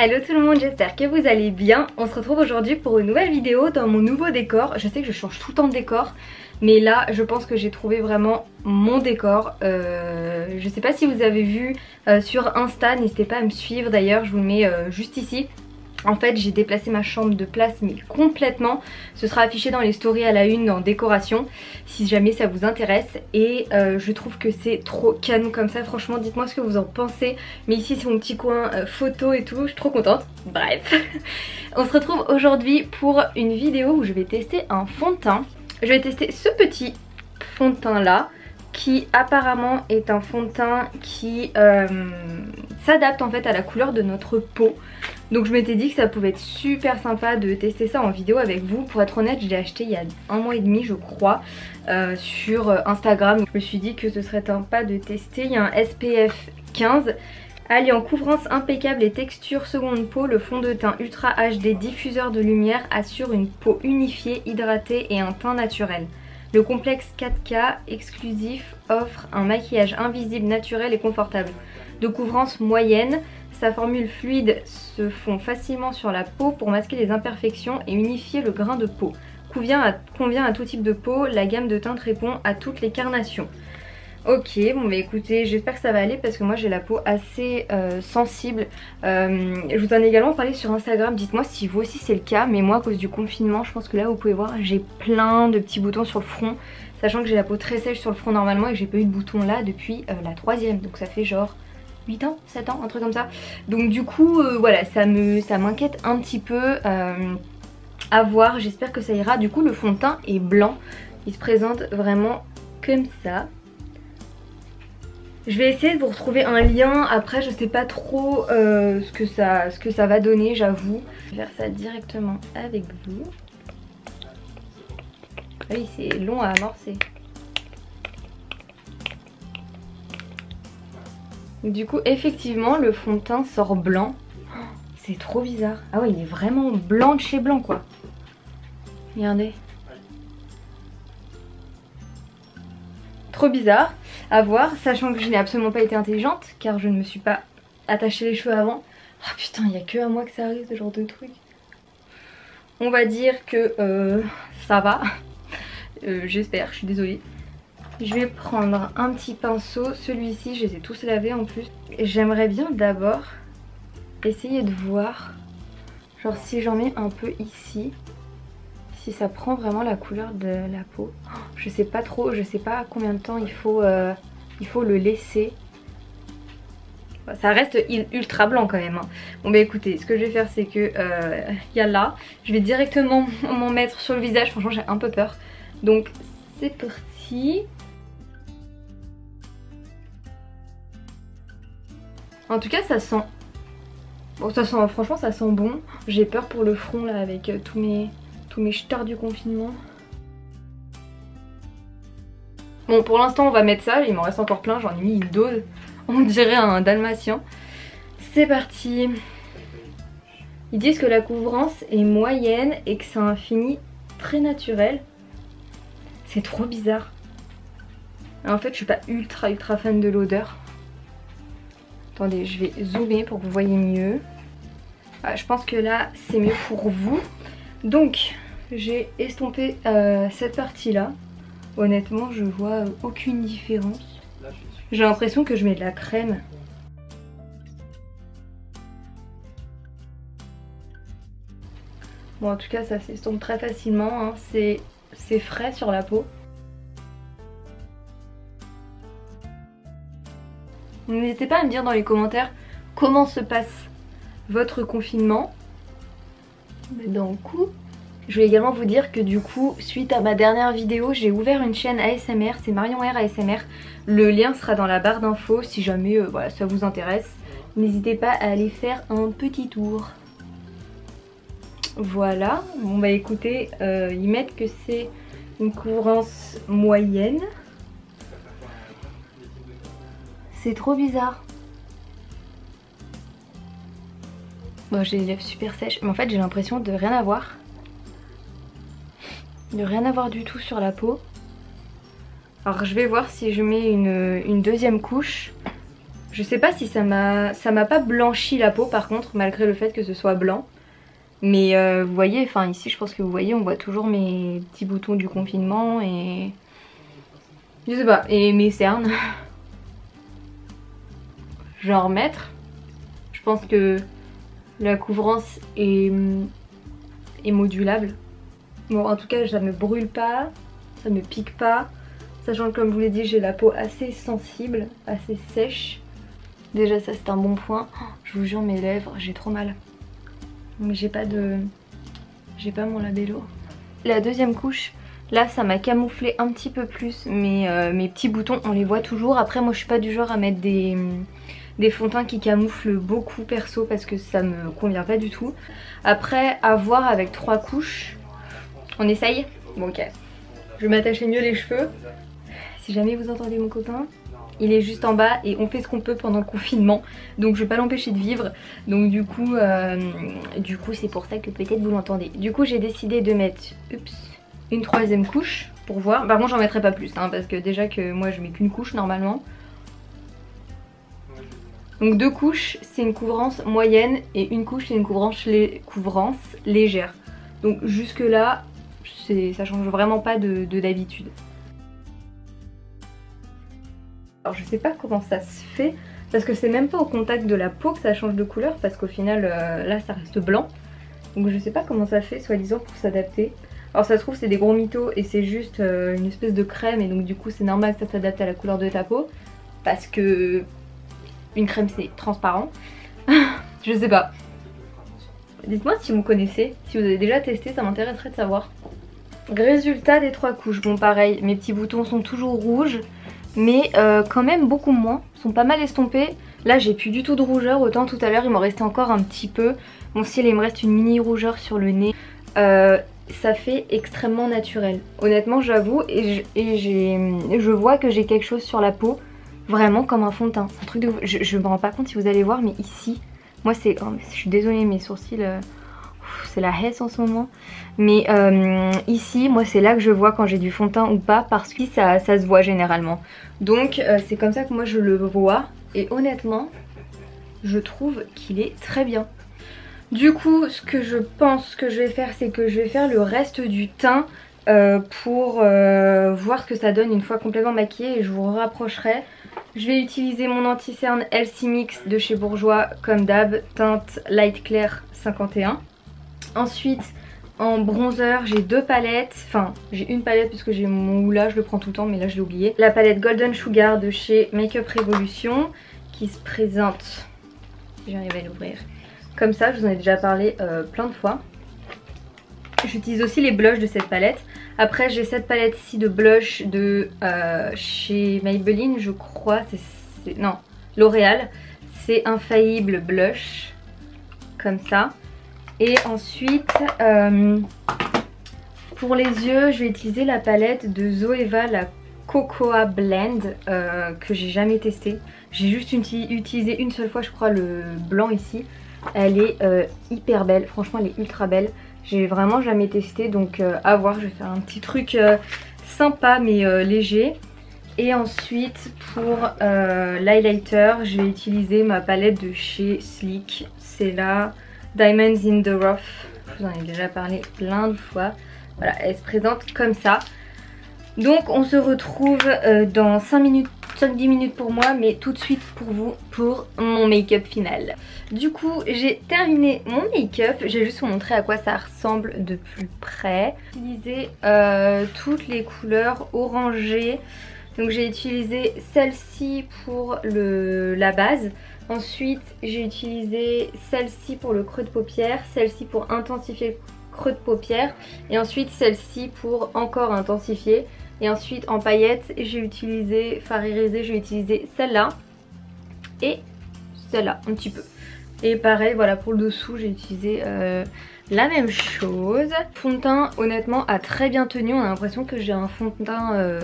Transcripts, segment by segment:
Hello tout le monde, j'espère que vous allez bien. On se retrouve aujourd'hui pour une nouvelle vidéo dans mon nouveau décor. Je sais que je change tout le temps de décor, mais là je pense que j'ai trouvé vraiment mon décor. Je sais pas si vous avez vu sur Insta, n'hésitez pas à me suivre d'ailleurs, je vous le mets juste ici. En fait j'ai déplacé ma chambre de place mais complètement. Ce sera affiché dans les stories à la une dans décoration si jamais ça vous intéresse. Et je trouve que c'est trop canon comme ça. Franchement dites-moi ce que vous en pensez. Mais ici c'est mon petit coin photo et tout. Je suis trop contente. Bref. On se retrouve aujourd'hui pour une vidéo où je vais tester un fond de teint. Je vais tester ce petit fond de teint là, qui apparemment est un fond de teint qui s'adapte en fait à la couleur de notre peau. Donc je m'étais dit que ça pouvait être super sympa de tester ça en vidéo avec vous. Pour être honnête, je l'ai acheté il y a 1 mois et demi je crois sur Instagram. Donc je me suis dit que ce serait sympa de tester. Il y a un SPF 15. Alliant couvrance impeccable et texture seconde peau, le fond de teint Ultra HD diffuseur de lumière assure une peau unifiée, hydratée et un teint naturel. Le complexe 4K exclusif offre un maquillage invisible, naturel et confortable. De couvrance moyenne, sa formule fluide se fond facilement sur la peau pour masquer les imperfections et unifier le grain de peau. Convient à tout type de peau, la gamme de teintes répond à toutes les carnations. Ok, bon bah écoutez, j'espère que ça va aller parce que moi j'ai la peau assez sensible. Je vous en ai également parlé sur Instagram, dites-moi si vous aussi c'est le cas. Mais moi à cause du confinement, je pense que là vous pouvez voir, j'ai plein de petits boutons sur le front. Sachant que j'ai la peau très sèche sur le front normalement et que j'ai pas eu de boutons là depuis la 3e. Donc ça fait genre 8 ans, 7 ans, un truc comme ça. Donc du coup voilà, ça m'inquiète un petit peu. À voir, j'espère que ça ira. Du coup le fond de teint est blanc, il se présente vraiment comme ça. Je vais essayer de vous retrouver un lien, après je sais pas trop ce que ça va donner, j'avoue. Je vais faire ça directement avec vous. Ah oui, c'est long à amorcer. Du coup effectivement le fond de teint sort blanc. Oh, c'est trop bizarre. Ah ouais, il est vraiment blanc de chez blanc quoi. Regardez. Trop bizarre à voir, sachant que je n'ai absolument pas été intelligente car je ne me suis pas attaché les cheveux avant. Oh putain, il n'y a que à moi que ça arrive ce genre de truc. On va dire que ça va. J'espère, je suis désolée. Je vais prendre un petit pinceau, celui-ci je les ai tous lavés en plus. J'aimerais bien d'abord essayer de voir, genre si j'en mets un peu ici, si ça prend vraiment la couleur de la peau. Oh, je sais pas trop, je sais pas combien de temps il faut le laisser. Ça reste ultra blanc quand même. Bon bah écoutez, ce que je vais faire c'est que y a là, je vais directement m'en mettre sur le visage. Franchement j'ai un peu peur. Donc c'est parti. En tout cas ça sent... Bon ça sent, franchement ça sent bon. J'ai peur pour le front là avec tous mes stars du confinement. Bon pour l'instant on va mettre ça, il m'en reste encore plein, j'en ai mis une dose. On dirait un dalmatien. C'est parti. Ils disent que la couvrance est moyenne et que c'est un fini très naturel. C'est trop bizarre. En fait je suis pas ultra fan de l'odeur. Attendez, je vais zoomer pour que vous voyez mieux. Ah, je pense que là c'est mieux pour vous. Donc j'ai estompé cette partie là. Honnêtement je vois aucune différence. J'ai l'impression que je mets de la crème. Bon en tout cas ça s'estompe très facilement hein. C'est frais sur la peau. N'hésitez pas à me dire dans les commentaires comment se passe votre confinement. D'un coup, je vais également vous dire que du coup, suite à ma dernière vidéo, j'ai ouvert une chaîne ASMR, c'est Marion R ASMR. Le lien sera dans la barre d'infos si jamais voilà, ça vous intéresse. N'hésitez pas à aller faire un petit tour. Voilà, bon bah écoutez, ils mettent que c'est une couvrance moyenne. C'est trop bizarre. Bon, j'ai les lèvres super sèches, mais en fait j'ai l'impression de rien avoir. De rien avoir du tout sur la peau. Alors je vais voir si je mets une deuxième couche. Je sais pas si ça m'a pas blanchi la peau par contre, malgré le fait que ce soit blanc. Mais vous voyez, enfin ici je pense que vous voyez, on voit toujours mes petits boutons du confinement et... Je sais pas, et mes cernes. Je vais en remettre. Je pense que la couvrance est modulable. Bon, en tout cas, ça me brûle pas, ça me pique pas. Sachant que comme je vous l'ai dit, j'ai la peau assez sensible, assez sèche. Déjà ça c'est un bon point. Oh, je vous jure, mes lèvres, j'ai trop mal. Mais j'ai pas mon labello. La deuxième couche, là ça m'a camouflé un petit peu plus. Mais mes petits boutons, on les voit toujours. Après moi je suis pas du genre à mettre des fonds de teint qui camouflent beaucoup perso parce que ça me convient pas du tout. Après à voir avec 3 couches. On essaye? Bon ok. Je vais m'attacher mieux les cheveux. Si jamais vous entendez mon copain, il est juste en bas et on fait ce qu'on peut pendant le confinement. Donc je vais pas l'empêcher de vivre. Donc du coup c'est pour ça que peut-être vous l'entendez. Du coup j'ai décidé de mettre une 3e couche pour voir. Par contre j'en mettrai pas plus hein, parce que déjà que moi je mets qu'une couche normalement. Donc 2 couches c'est une couvrance moyenne et une couche c'est une couvrance légère. Donc jusque là ça change vraiment pas de d'habitude. Alors je sais pas comment ça se fait parce que c'est même pas au contact de la peau que ça change de couleur parce qu'au final là ça reste blanc. Donc je sais pas comment ça fait soi-disant pour s'adapter. Alors ça se trouve c'est des gros mythos et c'est juste une espèce de crème et donc du coup c'est normal que ça s'adapte à la couleur de ta peau. Parce que une crème c'est transparent. Je sais pas. Dites-moi si vous connaissez, si vous avez déjà testé, ça m'intéresserait de savoir. Résultat des 3 couches, bon pareil, mes petits boutons sont toujours rouges. Mais quand même beaucoup moins, ils sont pas mal estompés. Là j'ai plus du tout de rougeur, autant tout à l'heure il m'en restait encore un petit peu. Bon si il me reste une mini rougeur sur le nez. Ça fait extrêmement naturel. Honnêtement j'avoue et je vois que j'ai quelque chose sur la peau. Vraiment comme un fond de teint. Un truc de... Je me rends pas compte si vous allez voir mais ici, moi c'est... Oh, je suis désolée mes sourcils... c'est la hesse en ce moment. Mais ici, moi c'est là que je vois quand j'ai du fond de teint ou pas parce que ça se voit généralement. Donc c'est comme ça que moi je le vois. Et honnêtement, je trouve qu'il est très bien. Du coup, ce que je pense que je vais faire, c'est que je vais faire le reste du teint pour voir ce que ça donne une fois complètement maquillée et je vous rapprocherai. Je vais utiliser mon anti-cerne LC Mix de chez Bourjois comme d'hab, teinte light clair 51. Ensuite en bronzer j'ai 2 palettes, enfin j'ai une palette puisque j'ai mon Hoola, je le prends tout le temps mais là je l'ai oublié. La palette Golden Sugar de chez Makeup Revolution qui se présente, j'arrive à l'ouvrir, comme ça, je vous en ai déjà parlé plein de fois. J'utilise aussi les blushs de cette palette. Après j'ai cette palette ci de blush de chez Maybelline je crois, non L'Oréal, c'est Infaillible Blush, comme ça. Et ensuite, pour les yeux, je vais utiliser la palette de Zoeva, la Cocoa Blend, que j'ai jamais testée. J'ai juste utilisé une seule fois, je crois, le blanc ici. Elle est hyper belle, franchement elle est ultra belle. J'ai vraiment jamais testé, donc à voir, je vais faire un petit truc sympa mais léger. Et ensuite, pour l'highlighter, je vais utiliser ma palette de chez Sleek. C'est la Diamonds in the Rough, je vous en ai déjà parlé plein de fois. Voilà, elle se présente comme ça. Donc on se retrouve dans 5-10 minutes pour moi, mais tout de suite pour vous, pour mon make-up final. Du coup j'ai terminé mon make-up, je vais juste vous montrer à quoi ça ressemble de plus près. J'ai utilisé toutes les couleurs orangées, donc j'ai utilisé celle-ci pour la base. Ensuite j'ai utilisé celle-ci pour le creux de paupière, celle-ci pour intensifier le creux de paupière et ensuite celle-ci pour encore intensifier. Et ensuite en paillettes j'ai utilisé, fard irisé, j'ai utilisé celle-là et celle-là un petit peu. Et pareil voilà, pour le dessous j'ai utilisé la même chose. Fond de teint honnêtement a très bien tenu, on a l'impression que j'ai un fond de teint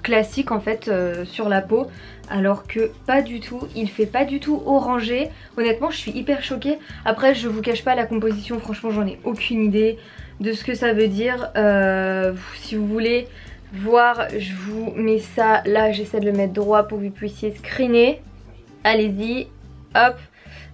classique en fait sur la peau. Alors que pas du tout, il fait pas du tout orangé. Honnêtement je suis hyper choquée. Après je vous cache pas la composition, franchement j'en ai aucune idée de ce que ça veut dire. Si vous voulez voir, je vous mets ça là, j'essaie de le mettre droit pour que vous puissiez screener. allez-y, hop.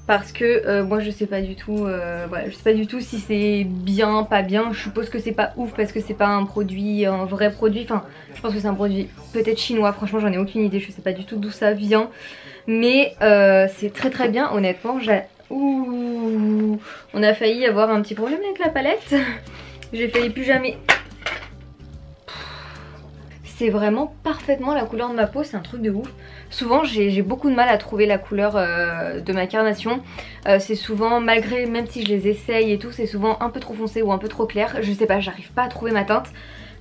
Parce que moi je sais pas du tout, voilà, je sais pas du tout si c'est bien, pas bien. Je suppose que c'est pas ouf parce que c'est pas un produit, un vrai produit. Enfin, je pense que c'est un produit peut-être chinois. Franchement, j'en ai aucune idée. Je sais pas du tout d'où ça vient. Mais c'est très très bien, honnêtement. Ouh, on a failli avoir un petit problème avec la palette. J'ai failli plus jamais. C'est vraiment parfaitement la couleur de ma peau, c'est un truc de ouf. Souvent j'ai beaucoup de mal à trouver la couleur de ma carnation. C'est souvent, malgré, même si je les essaye et tout, c'est souvent un peu trop foncé ou un peu trop clair. Je sais pas, j'arrive pas à trouver ma teinte.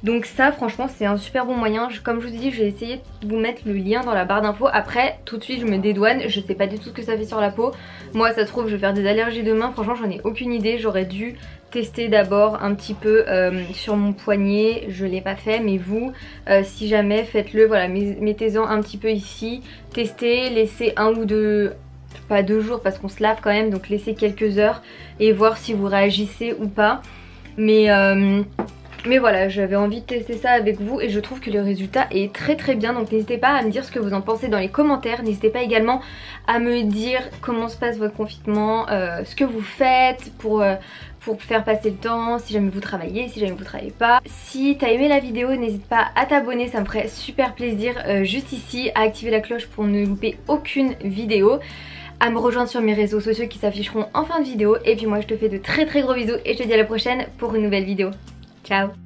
Donc ça franchement c'est un super bon moyen. Comme je vous dis, je vais essayer de vous mettre le lien dans la barre d'infos. Après tout de suite je me dédouane, je sais pas du tout ce que ça fait sur la peau. Moi ça se trouve je vais faire des allergies demain. Franchement j'en ai aucune idée, j'aurais dû tester d'abord un petit peu sur mon poignet. Je l'ai pas fait mais vous si jamais faites-le, voilà, mettez-en un petit peu ici. Testez, laissez un ou deux, pas 2 jours parce qu'on se lave quand même, donc laissez quelques heures et voir si vous réagissez ou pas. Mais voilà, j'avais envie de tester ça avec vous et je trouve que le résultat est très très bien. Donc n'hésitez pas à me dire ce que vous en pensez dans les commentaires. N'hésitez pas également à me dire comment se passe votre confinement, ce que vous faites pour faire passer le temps, si jamais vous travaillez, si jamais vous travaillez pas. Si t'as aimé la vidéo, n'hésite pas à t'abonner, ça me ferait super plaisir juste ici, à activer la cloche pour ne louper aucune vidéo, à me rejoindre sur mes réseaux sociaux qui s'afficheront en fin de vidéo. Et puis moi je te fais de très très gros bisous et je te dis à la prochaine pour une nouvelle vidéo. Ciao!